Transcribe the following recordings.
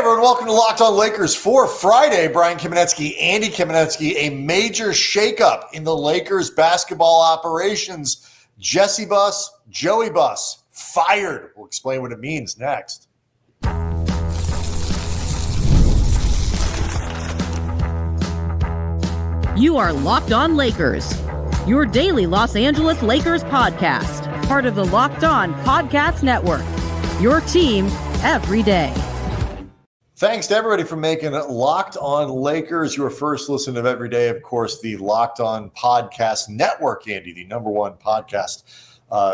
everyone, welcome to Locked On Lakers for Friday. Brian Kamenetsky, Andy Kamenetsky, a major shakeup in the Lakers basketball operations. Jesse Buss, Joey Buss, fired. We'll explain what it means next. You are Locked On Lakers, your daily Los Angeles Lakers podcast, part of the Locked On Podcast Network, your team every day. Thanks to everybody for making Locked On Lakers your first listen of every day. Of course, the Locked On Podcast Network, Andy, the number one podcast,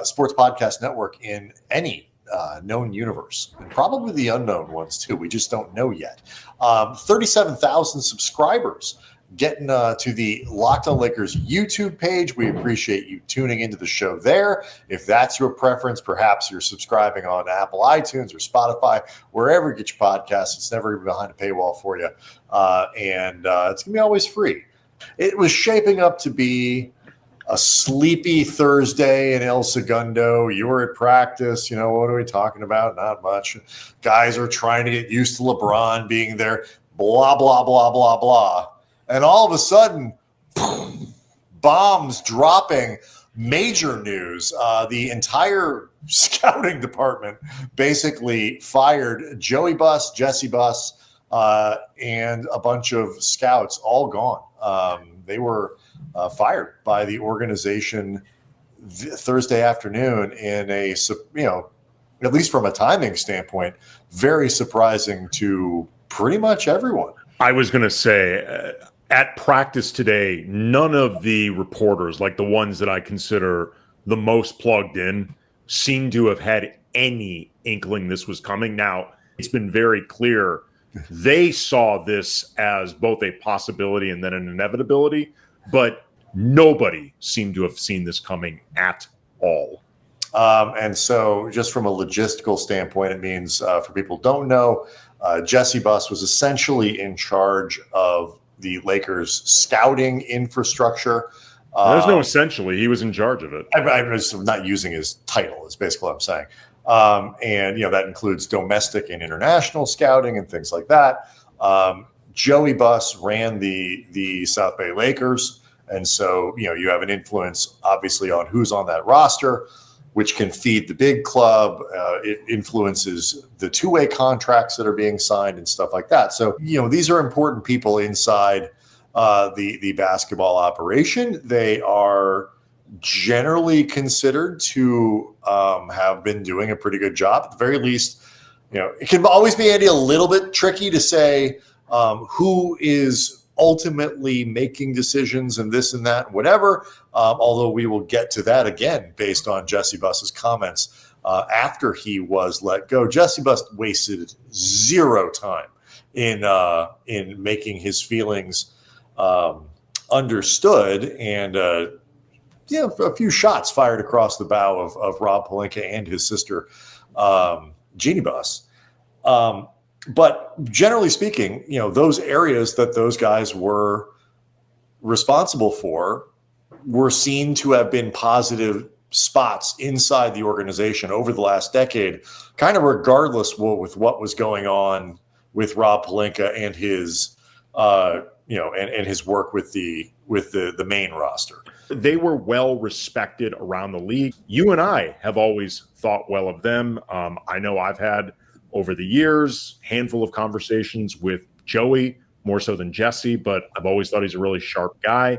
sports podcast network in any known universe, and probably the unknown ones too. We just don't know yet. 37,000 subscribers. Getting to the Locked On Lakers YouTube page. We appreciate you tuning into the show there. If that's your preference, perhaps you're subscribing on Apple iTunes or Spotify, wherever you get your podcasts. It's never even behind a paywall for you. And it's going to be always free. It was shaping up to be a sleepy Thursday in El Segundo. You were at practice. You know, what are we talking about? Not much. Guys are trying to get used to LeBron being there. Blah, blah, blah, blah, blah. And all of a sudden, bombs dropping, major news. The entire scouting department basically fired Joey Buss, Jesse Buss, and a bunch of scouts, all gone. They were fired by the organization Thursday afternoon in a, at least from a timing standpoint, very surprising to pretty much everyone. I was going to say, at practice today, none of the reporters, like the ones that I consider the most plugged in, seem to have had any inkling this was coming. Now, it's been very clear they saw this as both a possibility and then an inevitability, but nobody seemed to have seen this coming at all. And so just from a logistical standpoint, it means, for people who don't know, Jesse Buss was essentially in charge of the Lakers scouting infrastructure. There's no essentially. He was in charge of it. I'm just not using his title is basically what I'm saying. And, that includes domestic and international scouting and things like that. Joey Buss ran the South Bay Lakers. And so, you have an influence, obviously, on who's on that roster, which can feed the big club. It influences the two-way contracts that are being signed and stuff like that. So, these are important people inside the basketball operation. They are generally considered to have been doing a pretty good job. At the very least, it can always be, Andy, a little bit tricky to say who is ultimately making decisions and this and that and whatever, although we will get to that again based on Jesse Buss's comments after he was let go. Jesse Buss wasted zero time in making his feelings understood, and a few shots fired across the bow of Rob Pelinka and his sister Jeanie Buss. But generally speaking, those areas that those guys were responsible for were seen to have been positive spots inside the organization over the last decade, kind of regardless with what was going on with Rob Pelinka and his, and his work with the main roster. They were well respected around the league. You and I have always thought well of them. I know I've had, over the years, handful of conversations with Joey, more so than Jesse, but I've always thought he's a really sharp guy.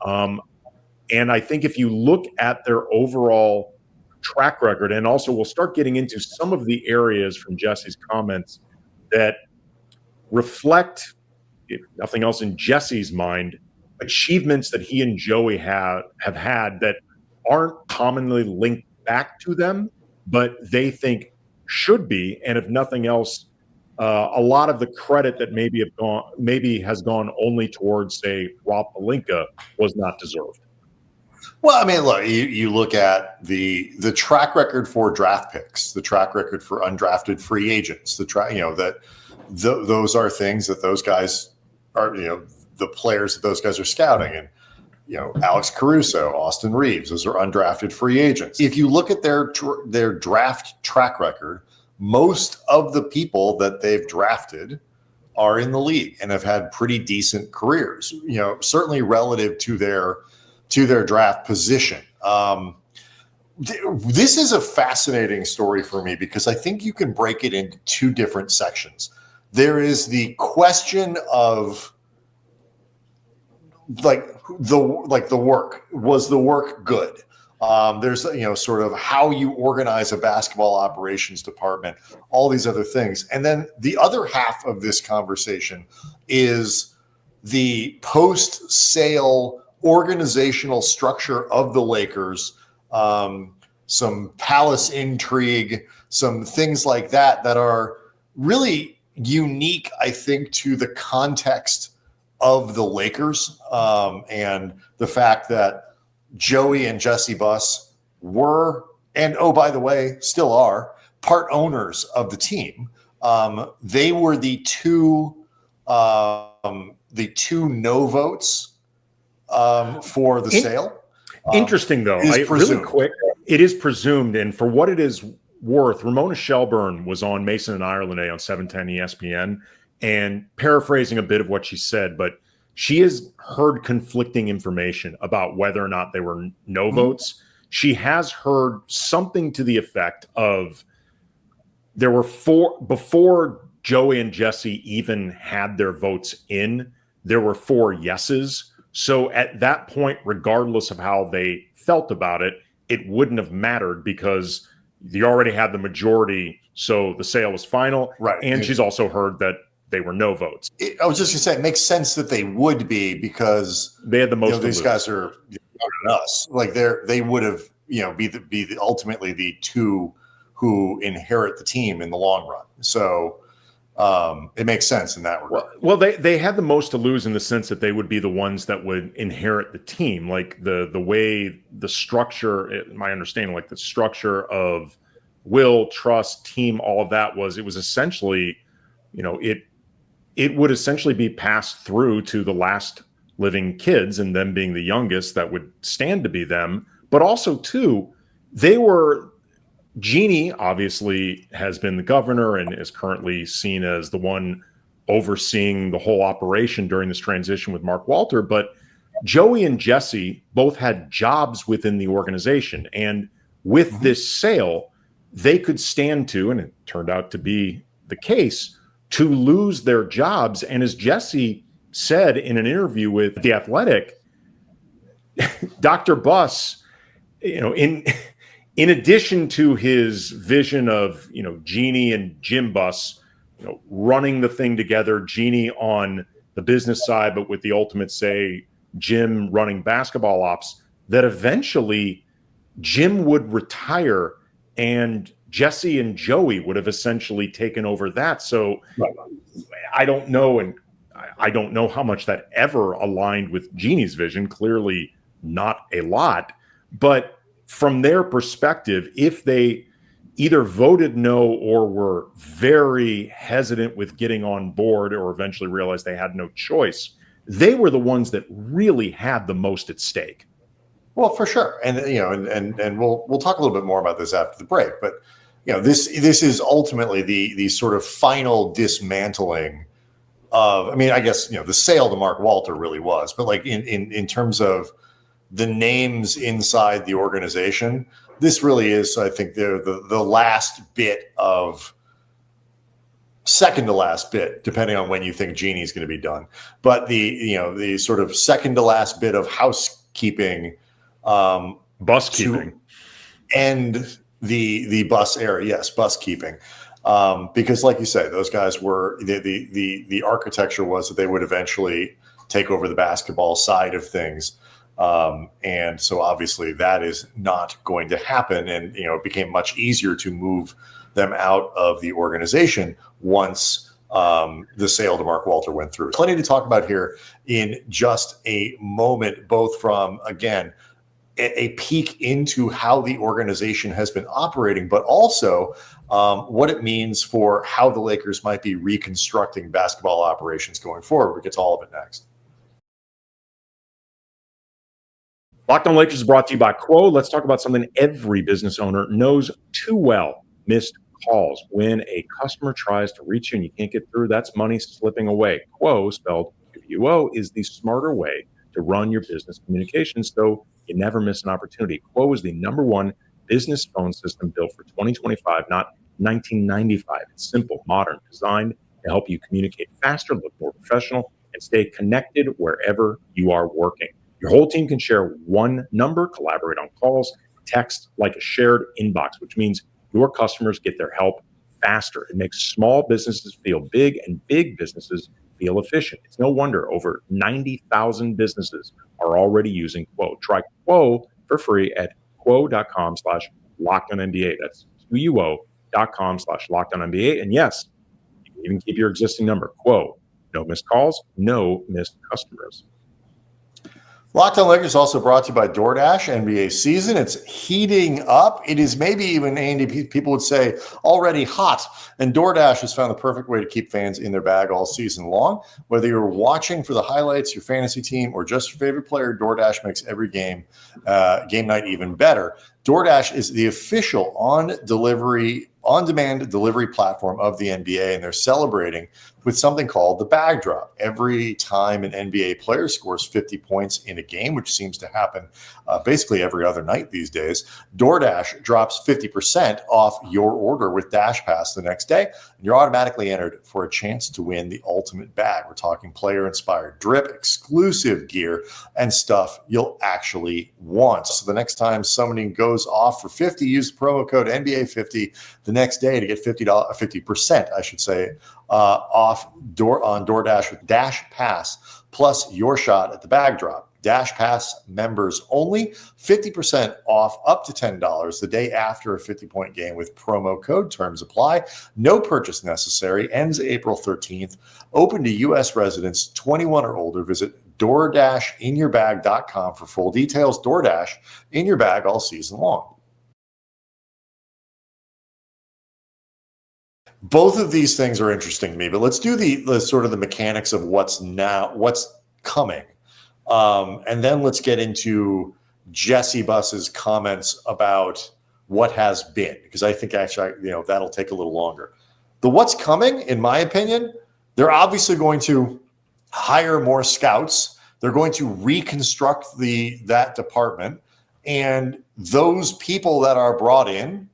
And I think if you look at their overall track record, and also we'll start getting into some of the areas from Jesse's comments that reflect, if nothing else in Jesse's mind, achievements that he and Joey have had that aren't commonly linked back to them, but they think should be, and if nothing else, a lot of the credit that maybe has gone only towards, say, Rob Pelinka was not deserved. Well, I mean, look, you look at the track record for draft picks, the track record for undrafted free agents, those are things that those guys are, the players that those guys are scouting, and Alex Caruso, Austin Reeves, those are undrafted free agents. If you look at their draft track record most of the people that they've drafted are in the league and have had pretty decent careers, certainly relative to their draft position. This is a fascinating story for me because I think you can break it into two different sections. There is the question of the work. Was the work good? There's sort of how you organize a basketball operations department, all these other things. And then the other half of this conversation is the post-sale organizational structure of the Lakers, some palace intrigue, some things like that are really unique, I think, to the context of the Lakers, and the fact that Joey and Jesse Buss were, and oh, by the way, still are, part owners of the team. They were the two no votes for the sale. Interesting, though. Really quick, it is presumed, and for what it is worth, Ramona Shelburne was on Mason and Ireland on 710 ESPN, and paraphrasing a bit of what she said, but she has heard conflicting information about whether or not there were no votes. She has heard something to the effect of there were four, before Joey and Jesse even had their votes in, there were 4 yeses. So at that point, regardless of how they felt about it, it wouldn't have mattered because you already had the majority. So the sale was final. Right. And she's also heard that they were no votes. I was just going to say, it makes sense that they would be because they had the most. These guys are younger than us. Like they would have, be ultimately the two who inherit the team in the long run. So it makes sense in that regard. Well, they had the most to lose in the sense that they would be the ones that would inherit the team. Like the way the structure, my understanding, like the structure of will, trust, team, all of that was essentially, it would essentially be passed through to the last living kids, and them being the youngest that would stand to be them. But also, too, Jeanie obviously has been the governor and is currently seen as the one overseeing the whole operation during this transition with Mark Walter. But Joey and Jesse both had jobs within the organization. And with this sale, they could stand to, and it turned out to be the case, to lose their jobs. And as Jesse said in an interview with The Athletic, Dr. Buss, in addition to his vision of, Jeanie and Jim Buss, running the thing together, Jeanie on the business side, but with the ultimate say, Jim running basketball ops, that eventually Jim would retire and Jesse and Joey would have essentially taken over that. So right. I don't know. And I don't know how much that ever aligned with Jeannie's vision. Clearly not a lot. But from their perspective, if they either voted no or were very hesitant with getting on board or eventually realized they had no choice, they were the ones that really had the most at stake. Well, for sure. And, and we'll talk a little bit more about this after the break, but this is ultimately the sort of final dismantling of, I guess, the sale to Mark Walter really was, but like in terms of the names inside the organization, this really is, I think, the last bit of, second to last bit, depending on when you think Jeannie's going to be done. But the sort of second to last bit of housekeeping, bus keeping, and the bus area, yes, bus keeping, because like you say, those guys were the architecture was that they would eventually take over the basketball side of things. And so obviously that is not going to happen. And, it became much easier to move them out of the organization once the sale to Mark Walter went through. Plenty to talk about here in just a moment, both from, again, a peek into how the organization has been operating, but also what it means for how the Lakers might be reconstructing basketball operations going forward. We'll get to all of it next. Locked On Lakers is brought to you by Quo. Let's talk about something every business owner knows too well: missed calls. When a customer tries to reach you and you can't get through, that's money slipping away. Quo, spelled Q-U-O, is the smarter way to run your business communications so you never miss an opportunity. Quo is the #1 business phone system built for 2025, not 1995. It's simple, modern, designed to help you communicate faster, look more professional, and stay connected wherever you are working. Your whole team can share one number, collaborate on calls, text like a shared inbox, which means your customers get their help faster. It makes small businesses feel big and big businesses feel efficient. It's no wonder over 90,000 businesses are already using Quo. Try Quo for free at quo.com/LockedOnNBA. That's QUO.com/LockedOnNBA. And yes, you can even keep your existing number. Quo. No missed calls, no missed customers. Locked On Lakers is also brought to you by DoorDash. NBA season, it's heating up. It is maybe even, Andy, people would say, already hot. And DoorDash has found the perfect way to keep fans in their bag all season long. Whether you're watching for the highlights, your fantasy team, or just your favorite player, DoorDash makes every game night even better. DoorDash is the official on-demand delivery platform of the NBA, and they're celebrating with something called the bag drop. Every time an NBA player scores 50 points in a game, which seems to happen basically every other night these days, DoorDash drops 50% off your order with Dash Pass the next day, and you're automatically entered for a chance to win the ultimate bag. We're talking player-inspired drip, exclusive gear, and stuff you'll actually want. So the next time somebody goes off for 50, use the promo code NBA50 the next day to get 50%, I should say, off on DoorDash with Dash Pass plus your shot at the bag drop. Dash Pass members only, 50% off up to $10 the day after a 50-point game with promo code. Terms apply. No purchase necessary. Ends April 13th. Open to U.S. residents 21 or older. Visit DoorDashInYourBag.com for full details. DoorDash in your bag all season long. Both of these things are interesting to me, but let's do the sort of the mechanics of what's coming. And then let's get into Jesse Buss's comments about what has been, because I think actually, that'll take a little longer. The what's coming, in my opinion, they're obviously going to hire more scouts. They're going to reconstruct that department. And those people that are brought in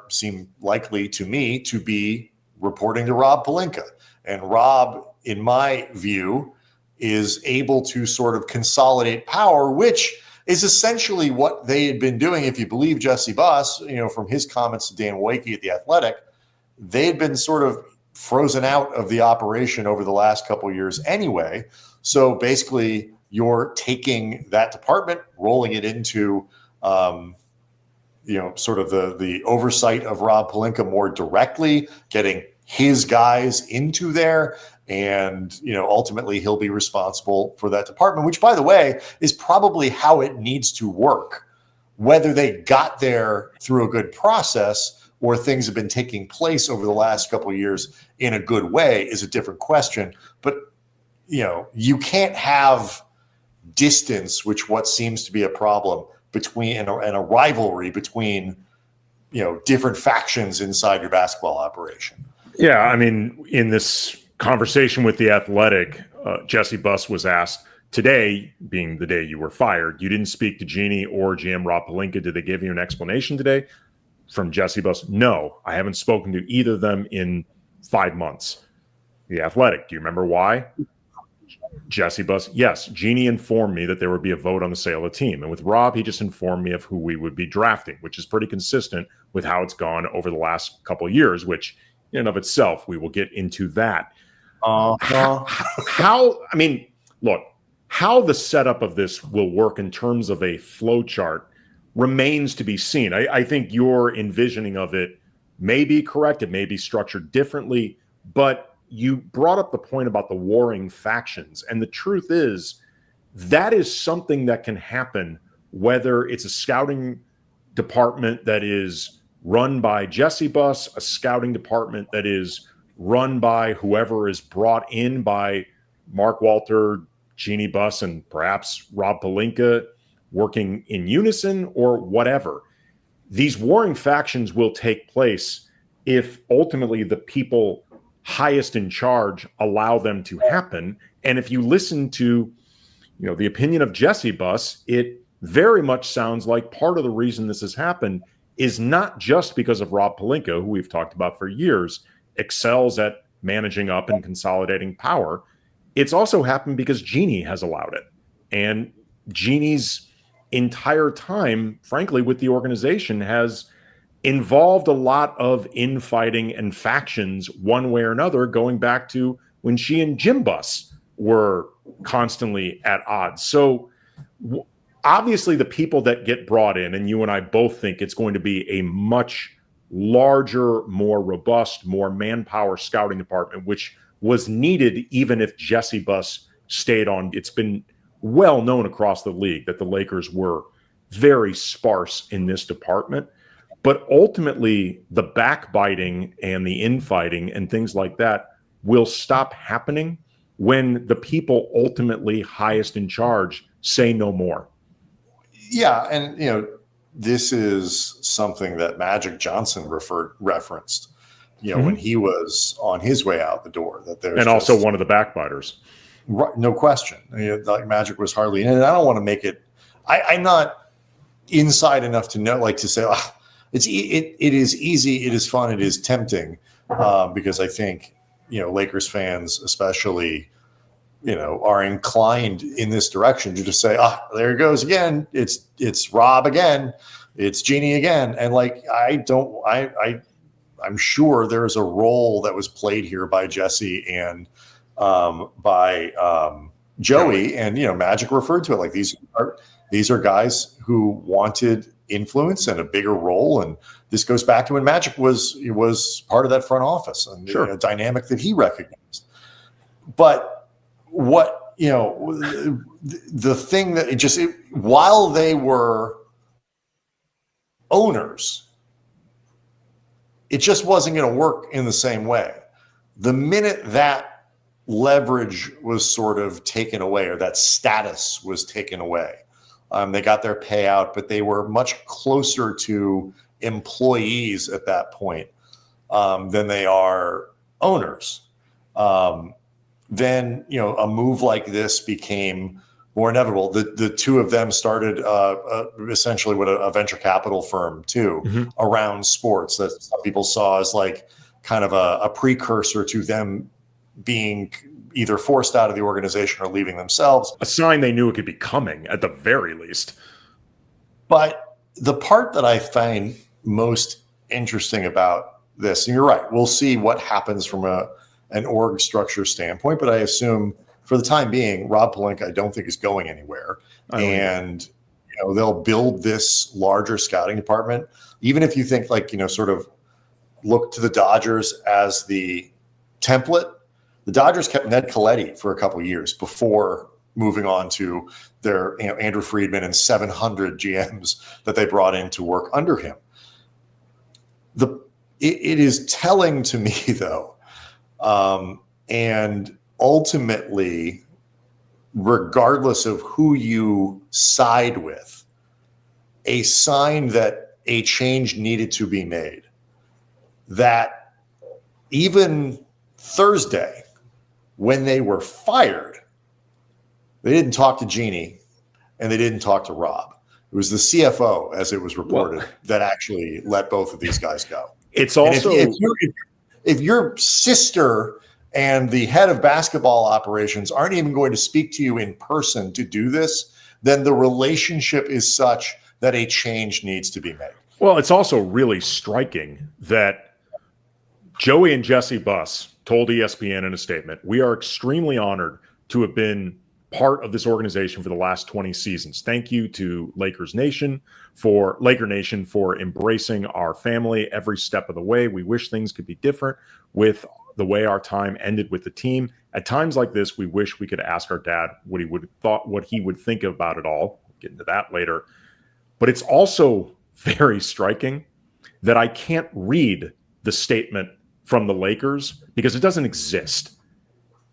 seem likely to me to be reporting to Rob Pelinka. And Rob, in my view, is able to sort of consolidate power, which is essentially what they had been doing. If you believe Jesse Buss, from his comments to Dan Wakey at The Athletic, they had been sort of frozen out of the operation over the last couple of years anyway. So basically, you're taking that department, rolling it into sort of the oversight of Rob Pelinka more directly, getting his guys into there. And, ultimately he'll be responsible for that department, which, by the way, is probably how it needs to work. Whether they got there through a good process or things have been taking place over the last couple of years in a good way is a different question. But, you can't have distance, what seems to be a problem between and a rivalry between, different factions inside your basketball operation. Yeah, I mean, in this conversation with The Athletic, Jesse Buss was asked, today being the day you were fired, you didn't speak to Jeanie or GM Rob Pelinka. Did they give you an explanation today? From Jesse Buss, no, I haven't spoken to either of them in 5 months. The Athletic, do you remember why? Jesse Buss, yes, Jeanie informed me that there would be a vote on the sale of the team. And with Rob, he just informed me of who we would be drafting, which is pretty consistent with how it's gone over the last couple of years, which in and of itself, we will get into that. How the setup of this will work in terms of a flow chart remains to be seen. I think your envisioning of it may be correct. It may be structured differently, but you brought up the point about the warring factions. And the truth is that is something that can happen, whether it's a scouting department that is run by Jesse Buss, a scouting department that is run by whoever is brought in by Mark Walter, Jeanie Buss, and perhaps Rob Pelinka working in unison or whatever. These warring factions will take place if ultimately the people highest in charge allow them to happen. And if you listen to, the opinion of Jesse Buss, it very much sounds like part of the reason this has happened is not just because of Rob Pelinka, who we've talked about for years, excels at managing up and consolidating power. It's also happened because Jeanie has allowed it. And Jeanie's entire time, frankly, with the organization has involved a lot of infighting and factions one way or another, going back to when she and Jim Buss were constantly at odds. So obviously the people that get brought in, and you and I both think it's going to be a much larger, more robust, more manpower scouting department, which was needed even if Jesse Buss stayed on. It's been well known across the league that the Lakers were very sparse in this department. But ultimately, the backbiting and the infighting and things like that will stop happening when the people ultimately highest in charge say no more. Yeah, and this is something that Magic Johnson referenced, when he was on his way out the door. And also one of the backbiters. Right, no question. Like Magic was hardly in it. And I don't want to make it. I'm not inside enough to know, to say it is easy, it is fun, it is tempting, because I think Lakers fans especially are inclined in this direction to just say, there he goes again. It's Rob again. It's Jeanie again. And I'm sure there's a role that was played here by Jesse and by Joey, and Magic referred to it like these are guys who wanted influence and a bigger role, and this goes back to when Magic was part of that front office and the dynamic that he recognized. But what the thing that while they were owners, it just wasn't going to work in the same way. The minute that leverage was sort of taken away, or that status was taken away, they got their payout, but they were much closer to employees at that point than they are owners. Then a move like this became more inevitable. The two of them started essentially what a venture capital firm too, around sports, that some people saw as like kind of a precursor to them being either forced out of the organization or leaving themselves. A sign they knew it could be coming at the very least. But the part that I find most interesting about this, and you're right, we'll see what happens from an org structure standpoint, but I assume for the time being, Rob Pelinka, I don't think is going anywhere. And they'll build this larger scouting department. Even if you think sort of look to the Dodgers as the template, the Dodgers kept Ned Coletti for a couple of years before moving on to their Andrew Friedman and 700 GMs that they brought in to work under him. It is telling to me though, and ultimately, regardless of who you side with, a sign that a change needed to be made. That even Thursday, when they were fired, they didn't talk to Jeanie and they didn't talk to Rob. It was the CFO, as it was reported, that actually let both of these guys go. It's also if your sister and the head of basketball operations aren't even going to speak to you in person to do this, then the relationship is such that a change needs to be made. Well, it's also really striking that Joey and Jesse Buss told ESPN in a statement, "We are extremely honored to have been part of this organization for the last 20 seasons. Thank you to Laker Nation for embracing our family every step of the way. We wish things could be different with the way our time ended with the team. At times like this, we wish we could ask our dad what he would think about it all." We'll get into that later. But it's also very striking that I can't read the statement from the Lakers because it doesn't exist.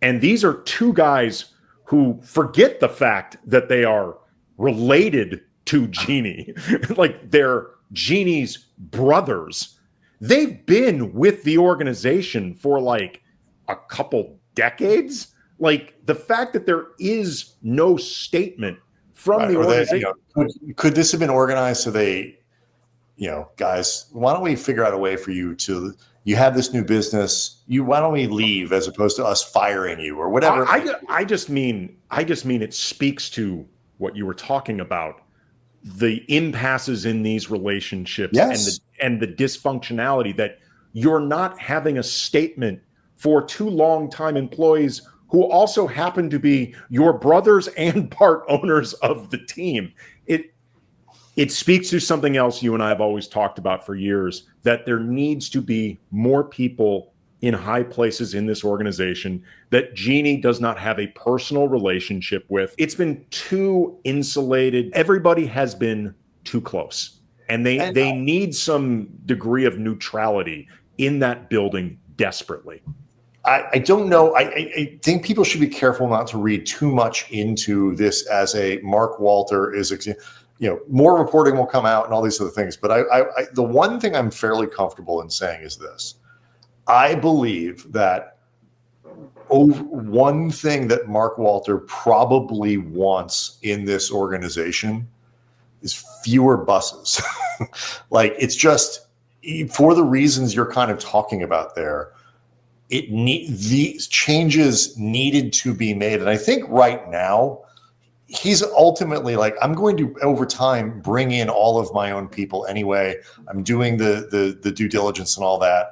And these are two guys who forget the fact that they are related to Jeanie. Like they're Jeanie's brothers. they've been with the organization for like a couple decades. Like the fact that there is no statement from the organization. Could this have been organized so they, guys, why don't we figure out a way for you to, you have this new business, why don't we leave as opposed to us firing you or whatever? I just mean it speaks to what you were talking about, the impasses in these relationships, yes, and the dysfunctionality that you're not having a statement for two longtime employees who also happen to be your brothers and part owners of the team. It speaks to something else you and I have always talked about for years, that there needs to be more people in high places in this organization that Jeanie does not have a personal relationship with. It's been too insulated. Everybody has been too close. And they need some degree of neutrality in that building desperately. I don't know. I think people should be careful not to read too much into this as a Mark Walter is, more reporting will come out and all these other things. But the one thing I'm fairly comfortable in saying is this. I believe that one thing that Mark Walter probably wants in this organization is fewer buses. Like, it's just for the reasons you're kind of talking about there. These changes needed to be made. And I think right now he's ultimately like, I'm going to, over time, bring in all of my own people anyway. I'm doing the due diligence and all that.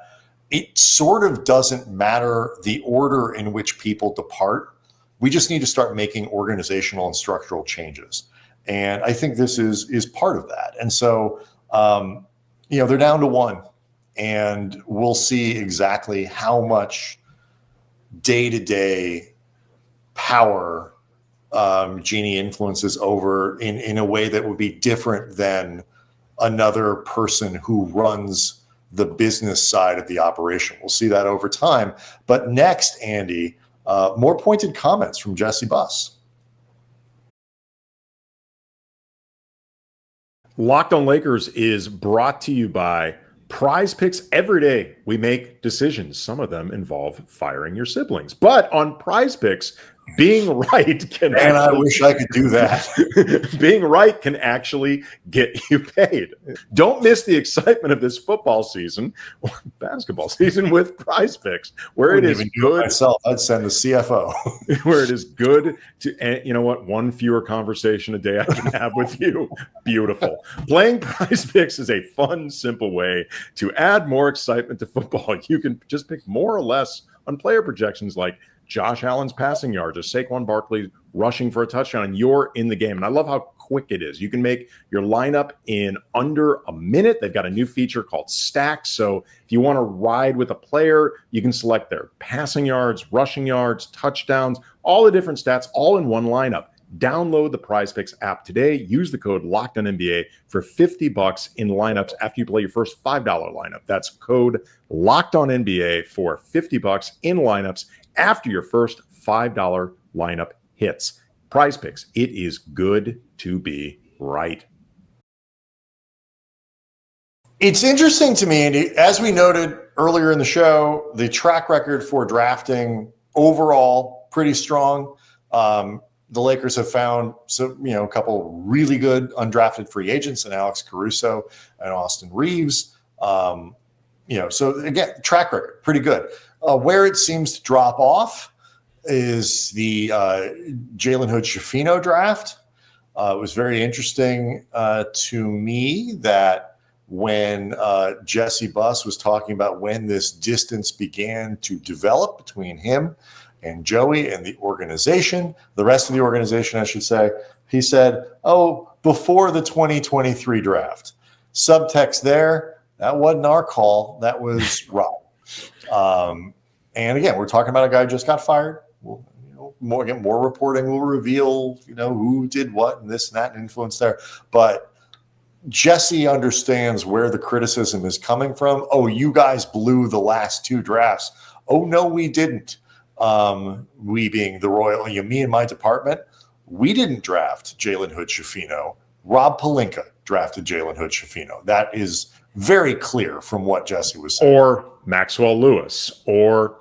It sort of doesn't matter the order in which people depart. We just need to start making organizational and structural changes. And I think this is part of that. And so, they're down to one. And we'll see exactly how much day-to-day power Jeanie influences over in a way that would be different than another person who runs the business side of the operation. We'll see that over time. But next, Andy, more pointed comments from Jesse Buss. Locked on Lakers is brought to you by Prize Picks. Every day we make decisions. Some of them involve firing your siblings. But on Prize Picks, being right can and I wish I could do that. Being right can actually get you paid. Don't miss the excitement of this football season or basketball season with Prize Picks, where it is good. Myself, I'd send the CFO. Where it is good to, and you know what? One fewer conversation a day I can have with you. Beautiful. Playing Prize Picks is a fun, simple way to add more excitement to football. You can just pick more or less on player projections like Josh Allen's passing yards or Saquon Barkley rushing for a touchdown, and you're in the game. And I love how quick it is. You can make your lineup in under a minute. They've got a new feature called Stacks. So if you want to ride with a player, you can select their passing yards, rushing yards, touchdowns, all the different stats, all in one lineup. Download the Prize Picks app today. Use the code LOCKEDONNBA for $50 in lineups after you play your first $5 lineup. That's code LOCKEDONNBA for $50 in lineups after your first $5 lineup hits. Prize Picks. It is good to be right. It's interesting to me, Andy, as we noted earlier in the show, the track record for drafting overall pretty strong. The Lakers have found a couple really good undrafted free agents in Alex Caruso and Austin Reeves. So again, track record pretty good. Where it seems to drop off is the Jalen Hood-Schifino draft. It was very interesting to me that when Jesse Buss was talking about when this distance began to develop between him and Joey and the organization, the rest of the organization, I should say, he said, before the 2023 draft. Subtext there, that wasn't our call. That was Rob. And again, we're talking about a guy who just got fired. More reporting will reveal, who did what and this and that and influence there. But Jesse understands where the criticism is coming from. Oh, you guys blew the last two drafts. Oh, no, we didn't. We being the Royal, me and my department, we didn't draft Jalen Hood-Schifino. Rob Pelinka drafted Jalen Hood-Schifino. That is very clear from what Jesse was saying. Or Maxwell Lewis or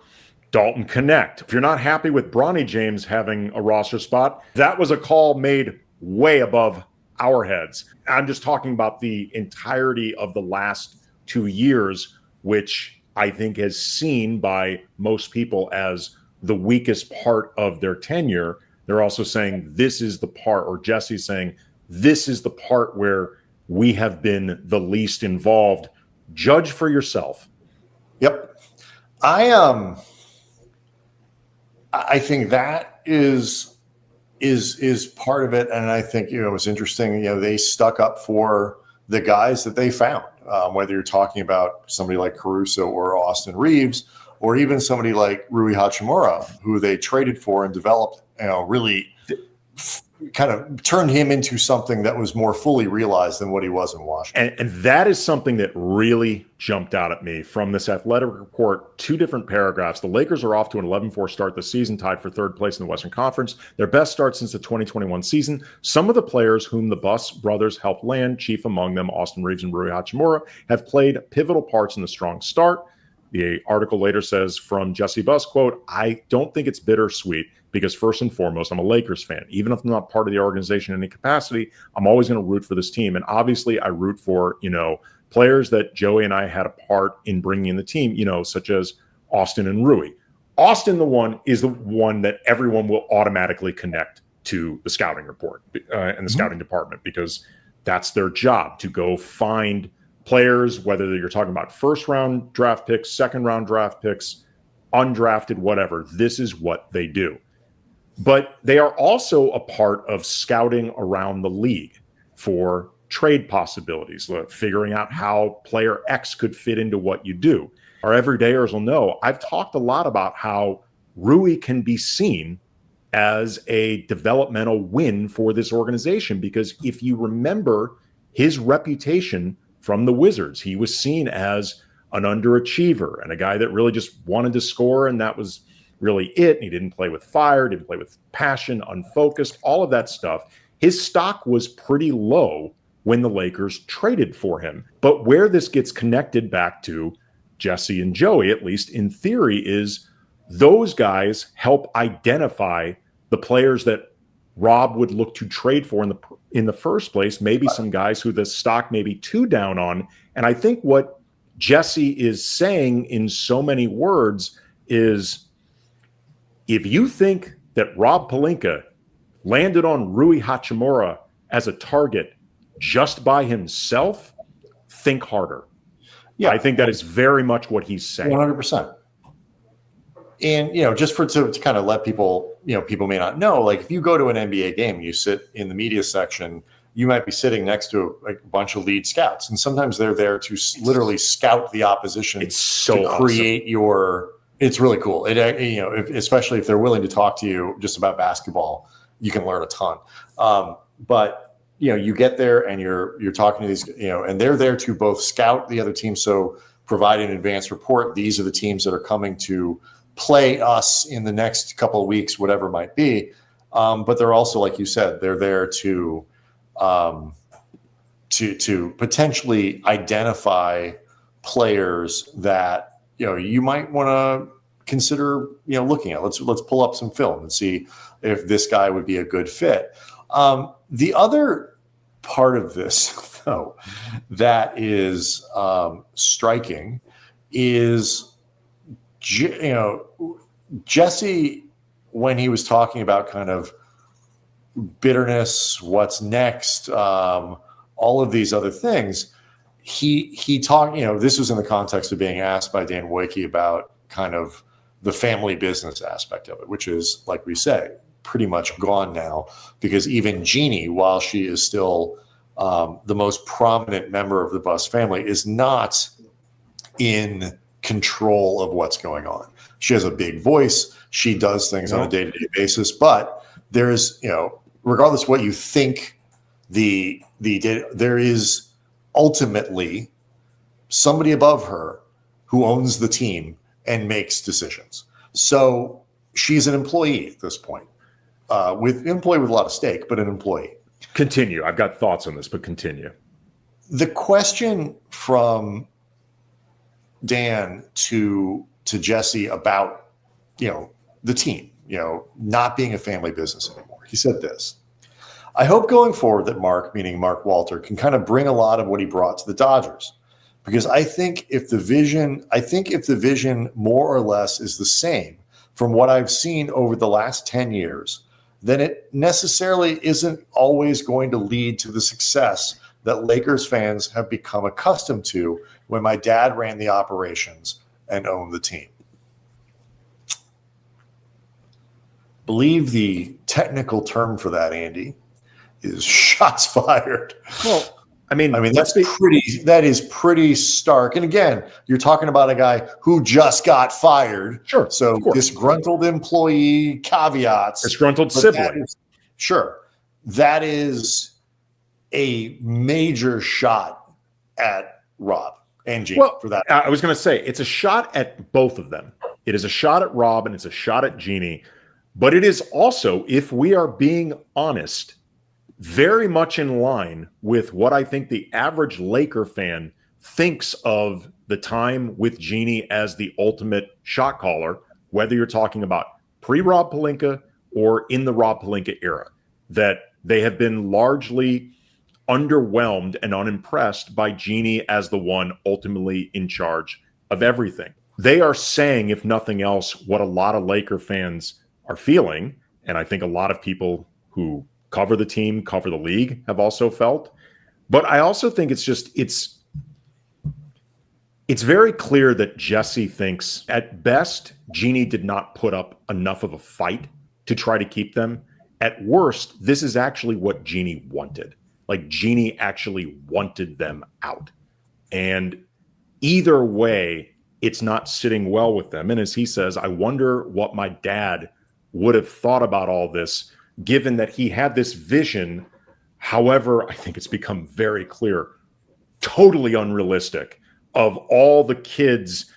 Dalton Connect. If you're not happy with Bronny James having a roster spot, that was a call made way above our heads. I'm just talking about the entirety of the last 2 years, which I think is seen by most people as the weakest part of their tenure. They're also saying this is the part, or Jesse's saying this is the part where we have been the least involved. Judge for yourself. Yep. I think that is part of it, and I think it was interesting. They stuck up for the guys that they found, whether you're talking about somebody like Caruso or Austin Reeves, or even somebody like Rui Hachimura, who they traded for and developed. Really kind of turned him into something that was more fully realized than what he was in Washington. And that is something that really jumped out at me from this athletic report. 2 different paragraphs. The Lakers are off to an 11-4 start this season, tied for 3rd place in the Western Conference. Their best start since the 2021 season. Some of the players whom the Buss brothers helped land, chief among them Austin Reeves and Rui Hachimura, have played pivotal parts in the strong start. The article later says from Jesse Buss, quote, "I don't think it's bittersweet because first and foremost, I'm a Lakers fan. Even if I'm not part of the organization in any capacity, I'm always going to root for this team. And obviously I root for, players that Joey and I had a part in bringing in the team, such as Austin and Rui. Austin, is the one that everyone will automatically connect to the scouting report and the scouting department, because that's their job, to go find players, whether you're talking about 1st-round draft picks, 2nd-round draft picks, undrafted, whatever. This is what they do. But they are also a part of scouting around the league for trade possibilities, figuring out how player X could fit into what you do. Our everydayers will know I've talked a lot about how Rui can be seen as a developmental win for this organization, because if you remember his reputation from the Wizards, he was seen as an underachiever and a guy that really just wanted to score, and that was really it. And he didn't play with fire, didn't play with passion, unfocused, all of that stuff. His stock was pretty low when the Lakers traded for him. But where this gets connected back to Jesse and Joey, at least in theory, is those guys help identify the players that Rob would look to trade for in the first place, maybe some guys who the stock may be too down on. And I think what Jesse is saying in so many words is, if you think that Rob Pelinka landed on Rui Hachimura as a target just by himself, think harder. Yeah, I think that is very much what he's saying. 100%. And, just to kind of let people, people may not know, like if you go to an NBA game, you sit in the media section, you might be sitting next to a bunch of lead scouts. And sometimes they're there to literally scout the opposition. It's so to create it's really cool. Especially if they're willing to talk to you just about basketball, you can learn a ton. But you get there and you're talking to these, and they're there to both scout the other team. So provide an advanced report. These are the teams that are coming to play us in the next couple of weeks, whatever it might be. But they're also, like you said, they're there to potentially identify players that you might want to consider looking at. Let's pull up some film and see if this guy would be a good fit. The other part of this, though, that is striking is Jesse, when he was talking about kind of bitterness, what's next, all of these other things. He talked, this was in the context of being asked by Dan Wojcicki about kind of the family business aspect of it, which is, like we say, pretty much gone now, because even Jeanie, while she is still the most prominent member of the Buss family, is not in control of what's going on. She has a big voice. She does things on a day-to-day basis, but there's, regardless of what you think, there is ultimately somebody above her who owns the team and makes decisions. So she's an employee at this point, with a lot of stake, but an employee. Continue. I've got thoughts on this, but continue. The question from Dan to Jesse about, the team, not being a family business anymore. He said this: I hope going forward that Mark, meaning Mark Walter, can kind of bring a lot of what he brought to the Dodgers. Because I think if the vision more or less is the same from what I've seen over the last 10 years, then it necessarily isn't always going to lead to the success that Lakers fans have become accustomed to when my dad ran the operations and owned the team. Believe the technical term for that, Andy, is shots fired. Well, I mean, that is pretty stark. And again, you're talking about a guy who just got fired. Sure. So disgruntled employee caveats. Disgruntled sibling. That is a major shot at Rob and Jeanie for that. I was going to say it's a shot at both of them. It is a shot at Rob and it's a shot at Jeanie. But it is also, if we are being honest, very much in line with what I think the average Laker fan thinks of the time with Jeanie as the ultimate shot caller, whether you're talking about pre-Rob Pelinka or in the Rob Pelinka era, that they have been largely underwhelmed and unimpressed by Jeanie as the one ultimately in charge of everything. They are saying, if nothing else, what a lot of Laker fans are feeling, and I think a lot of people who cover the team, cover the league, have also felt. But I also think it's very clear that Jesse thinks at best Jeanie did not put up enough of a fight to try to keep them. At worst, this is actually what Jeanie wanted. Like, Jeanie actually wanted them out. And either way, it's not sitting well with them. And as he says, I wonder what my dad would have thought about all this, given that he had this vision. However, I think it's become very clear, totally unrealistic, of all the kids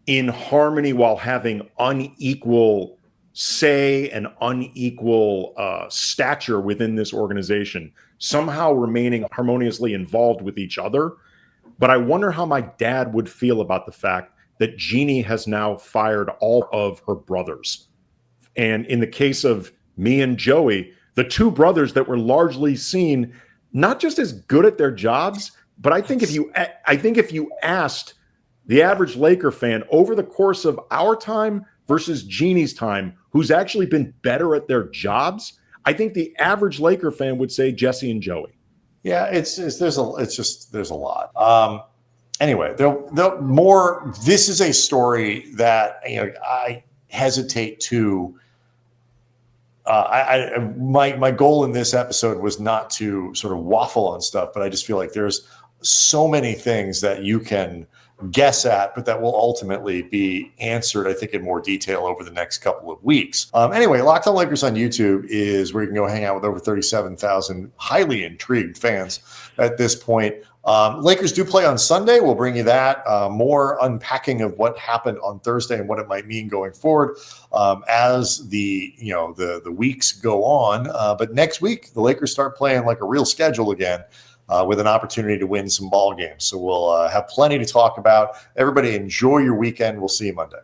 in harmony while having unequal say and unequal stature within this organization, somehow remaining harmoniously involved with each other. But I wonder how my dad would feel about the fact that Jeanie has now fired all of her brothers. And in the case of me and Joey, the two brothers that were largely seen not just as good at their jobs, but I think if you asked the average Laker fan over the course of our time versus Jeanie's time, who's actually been better at their jobs, I think the average Laker fan would say Jesse and Joey. Yeah, there's a lot. Anyway, this is a story that I hesitate to. My goal in this episode was not to sort of waffle on stuff, but I just feel like there's so many things that you can guess at, but that will ultimately be answered, I think, in more detail over the next couple of weeks. Anyway, Locked On Lakers on YouTube is where you can go hang out with over 37,000 highly intrigued fans at this point. Lakers do play on Sunday. We'll bring you that. More unpacking of what happened on Thursday and what it might mean going forward as the weeks go on. But next week, the Lakers start playing like a real schedule again with an opportunity to win some ball games. So we'll have plenty to talk about. Everybody enjoy your weekend. We'll see you Monday.